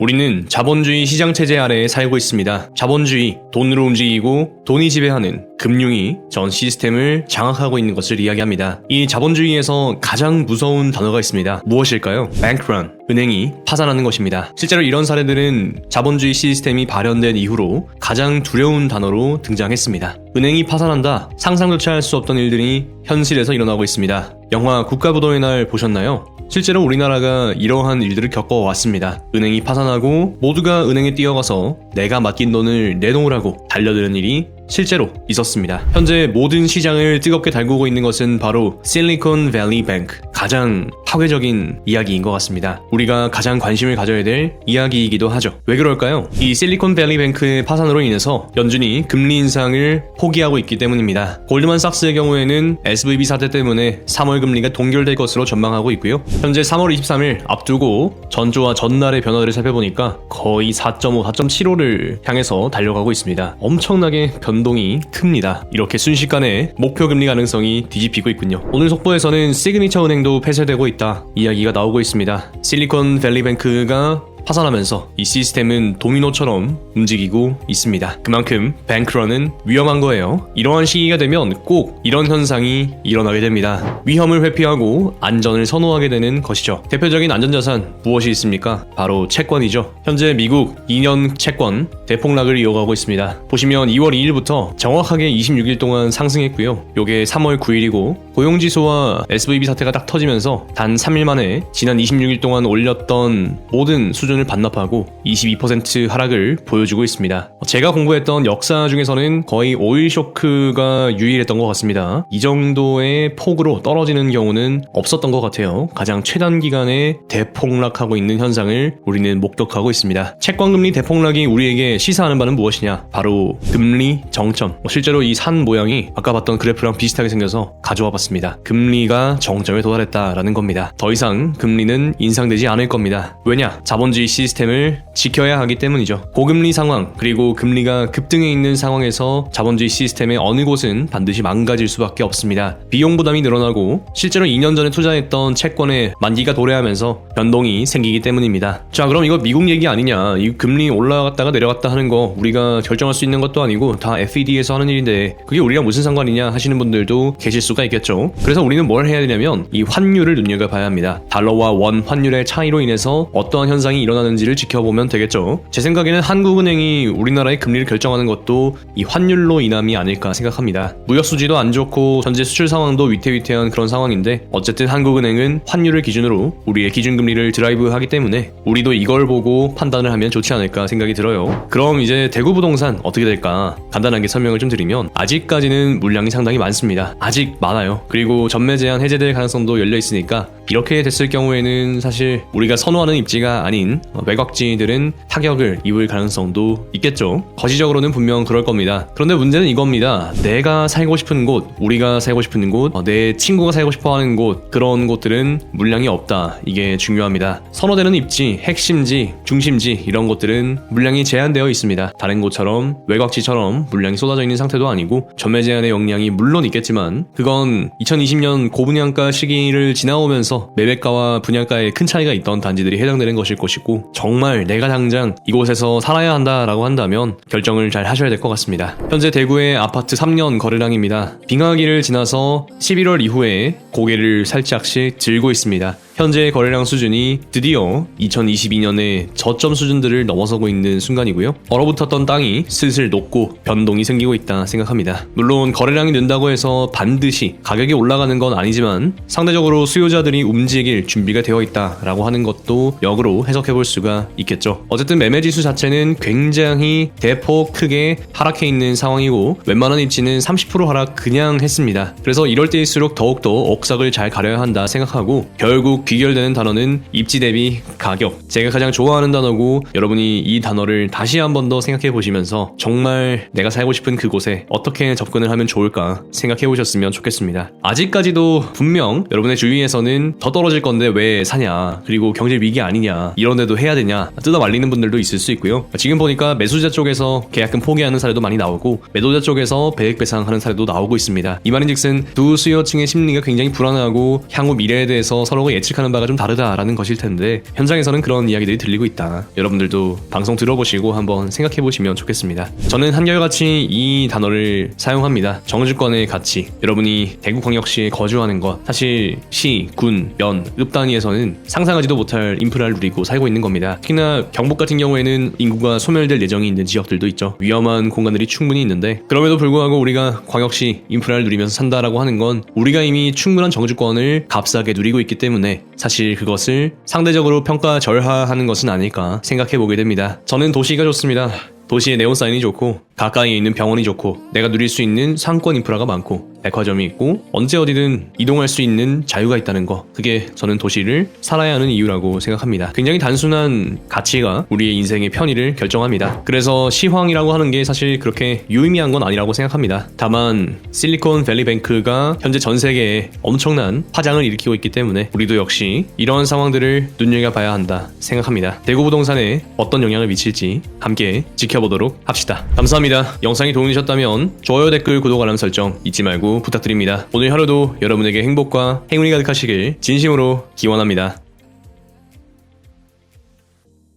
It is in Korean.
우리는 자본주의 시장체제 아래에 살고 있습니다. 자본주의, 돈으로 움직이고 돈이 지배하는 금융이 전 시스템을 장악하고 있는 것을 이야기합니다. 이 자본주의에서 가장 무서운 단어가 있습니다. 무엇일까요? bankrun, 은행이 파산하는 것입니다. 실제로 이런 사례들은 자본주의 시스템이 발현된 이후로 가장 두려운 단어로 등장했습니다. 은행이 파산한다, 상상조차 할 수 없던 일들이 현실에서 일어나고 있습니다. 영화 국가부도의 날 보셨나요? 실제로 우리나라가 이러한 일들을 겪어왔습니다. 은행이 파산하고 모두가 은행에 뛰어가서 내가 맡긴 돈을 내놓으라고 달려드는 일이 실제로 있었습니다. 현재 모든 시장을 뜨겁게 달구고 있는 것은 바로 실리콘밸리 뱅크, 가장 파괴적인 이야기인 것 같습니다. 우리가 가장 관심을 가져야 될 이야기이기도 하죠. 왜 그럴까요? 이 실리콘밸리 뱅크의 파산으로 인해서 연준이 금리 인상을 포기하고 있기 때문입니다. 골드만삭스의 경우에는 SVB 사태 때문에 3월 금리가 동결될 것으로 전망하고 있고요. 현재 3월 23일 앞두고 전주와 전날의 변화를 살펴보니까 거의 4.5, 4.75를 향해서 달려가고 있습니다. 엄청나게 변동이 큽니다. 이렇게 순식간에 목표 금리 가능성이 뒤집히고 있군요. 오늘 속보에서는 시그니처 은행도 폐쇄되고 있다 이야기가 나오고 있습니다. 실리콘밸리뱅크가 파산하면서 이 시스템은 도미노처럼 움직이고 있습니다. 그만큼 뱅크런은 위험한 거예요. 이러한 시기가 되면 꼭 이런 현상이 일어나게 됩니다. 위험을 회피하고 안전을 선호하게 되는 것이죠. 대표적인 안전자산 무엇이 있습니까? 바로 채권이죠. 현재 미국 2년 채권 대폭락을 이어가고 있습니다. 보시면 2월 2일부터 정확하게 26일 동안 상승했고요. 요게 3월 9일이고 고용지수와 SVB 사태가 딱 터지면서 단 3일 만에 지난 26일 동안 올렸던 모든 수준을 반납하고 22% 하락을 보여주고 있습니다. 제가 공부했던 역사 중에서는 거의 오일 쇼크가 유일했던 것 같습니다. 이 정도의 폭으로 떨어지는 경우는 없었던 것 같아요. 가장 최단 기간에 대폭락하고 있는 현상을 우리는 목격하고 있습니다. 채권금리 대폭락이 우리에게 시사하는 바는 무엇이냐? 바로 금리 정점. 실제로 이 산 모양이 아까 봤던 그래프랑 비슷하게 생겨서 가져와 봤습니다. 금리가 정점에 도달했다라는 겁니다. 더 이상 금리는 인상되지 않을 겁니다. 왜냐? 자본주의 시스템을 지켜야 하기 때문이죠. 고금리 상황 그리고 금리가 급등해 있는 상황에서 자본주의 시스템의 어느 곳은 반드시 망가질 수밖에 없습니다. 비용 부담이 늘어나고 실제로 2년 전에 투자했던 채권의 만기가 도래하면서 변동이 생기기 때문입니다. 자, 그럼 이거 미국 얘기 아니냐? 이 금리 올라갔다가 내려갔다 하는 거 우리가 결정할 수 있는 것도 아니고 다 FED에서 하는 일인데 그게 우리랑 무슨 상관이냐 하시는 분들도 계실 수가 있겠죠. 그래서 우리는 뭘 해야 되냐면 이 환율을 눈여겨봐야 합니다. 달러와 원 환율의 차이로 인해서 어떠한 현상이 일어나는지를 지켜보면 되겠죠. 제 생각에는 한국은행이 우리나라의 금리를 결정하는 것도 이 환율로 인함이 아닐까 생각합니다. 무역 수지도 안 좋고 현재 수출 상황도 위태위태한 그런 상황인데 어쨌든 한국은행은 환율을 기준으로 우리의 기준금리를 드라이브하기 때문에 우리도 이걸 보고 판단을 하면 좋지 않을까 생각이 들어요. 그럼 이제 대구부동산 어떻게 될까? 간단하게 설명을 좀 드리면 아직까지는 물량이 상당히 많습니다. 아직 많아요. 그리고 전매 제한 해제될 가능성도 열려 있으니까 이렇게 됐을 경우에는 사실 우리가 선호하는 입지가 아닌 외곽지들은 타격을 입을 가능성도 있겠죠. 거시적으로는 분명 그럴 겁니다. 그런데 문제는 이겁니다. 내가 살고 싶은 곳, 우리가 살고 싶은 곳, 내 친구가 살고 싶어하는 곳, 그런 곳들은 물량이 없다. 이게 중요합니다. 선호되는 입지, 핵심지, 중심지 이런 곳들은 물량이 제한되어 있습니다. 다른 곳처럼 외곽지처럼 물량이 쏟아져 있는 상태도 아니고 전매 제한의 역량이 물론 있겠지만 그건 2020년 고분양가 시기를 지나오면서 매매가와 분양가에 큰 차이가 있던 단지들이 해당되는 것일 것이고 정말 내가 당장 이곳에서 살아야 한다라고 한다면 결정을 잘 하셔야 될 것 같습니다. 현재 대구의 아파트 3년 거래량입니다. 빙하기를 지나서 11월 이후에 고개를 살짝씩 들고 있습니다. 현재 거래량 수준이 드디어 2022년에 저점 수준들을 넘어서고 있는 순간이고요. 얼어붙었던 땅이 슬슬 녹고 변동이 생기고 있다 생각합니다. 물론 거래량이 는다고 해서 반드시 가격이 올라가는 건 아니지만 상대적으로 수요자들이 움직일 준비가 되어 있다라고 하는 것도 역으로 해석해 볼 수가 있겠죠. 어쨌든 매매지수 자체는 굉장히 대폭 크게 하락해 있는 상황이고 웬만한 입지는 30% 하락 그냥 했습니다. 그래서 이럴 때일수록 더욱더 옥석을 잘 가려야 한다 생각하고 결국 귀결되는 단어는 입지 대비 가격. 제가 가장 좋아하는 단어고 여러분이 이 단어를 다시 한 번 더 생각해 보시면서 정말 내가 살고 싶은 그곳에 어떻게 접근을 하면 좋을까 생각해 보셨으면 좋겠습니다. 아직까지도 분명 여러분의 주위에서는 더 떨어질 건데 왜 사냐, 그리고 경제 위기 아니냐, 이런데도 해야 되냐 뜯어 말리는 분들도 있을 수 있고요. 지금 보니까 매수자 쪽에서 계약금 포기하는 사례도 많이 나오고 매도자 쪽에서 배액 배상하는 사례도 나오고 있습니다. 이 말인즉슨 두 수요층의 심리가 굉장히 불안하고 향후 미래에 대해서 서로가 예측 예측하는 바가 좀 다르다라는 것일 텐데 현장에서는 그런 이야기들이 들리고 있다. 여러분들도 방송 들어보시고 한번 생각해보시면 좋겠습니다. 저는 한결같이 이 단어를 사용합니다. 정주권의 가치. 여러분이 대구광역시에 거주하는 것, 사실 시, 군, 면, 읍 단위에서는 상상하지도 못할 인프라를 누리고 살고 있는 겁니다. 특히나 경북 같은 경우에는 인구가 소멸될 예정이 있는 지역들도 있죠. 위험한 공간들이 충분히 있는데 그럼에도 불구하고 우리가 광역시 인프라를 누리면서 산다라고 하는 건 우리가 이미 충분한 정주권을 값싸게 누리고 있기 때문에 사실 그것을 상대적으로 평가절하하는 것은 아닐까 생각해보게 됩니다. 저는 도시가 좋습니다. 도시의 네온사인이 좋고 가까이에 있는 병원이 좋고 내가 누릴 수 있는 상권 인프라가 많고 백화점이 있고 언제 어디든 이동할 수 있는 자유가 있다는 거, 그게 저는 도시를 살아야 하는 이유라고 생각합니다. 굉장히 단순한 가치가 우리의 인생의 편의를 결정합니다. 그래서 시황이라고 하는 게 사실 그렇게 유의미한 건 아니라고 생각합니다. 다만 실리콘밸리뱅크가 현재 전 세계에 엄청난 파장을 일으키고 있기 때문에 우리도 역시 이런 상황들을 눈여겨봐야 한다 생각합니다. 대구부동산에 어떤 영향을 미칠지 함께 지켜보도록 합시다. 감사합니다. 영상이 도움이 되셨다면 좋아요, 댓글, 구독, 알람 설정 잊지 말고 부탁드립니다. 오늘 하루도 여러분에게 행복과 행운이 가득하시길 진심으로 기원합니다.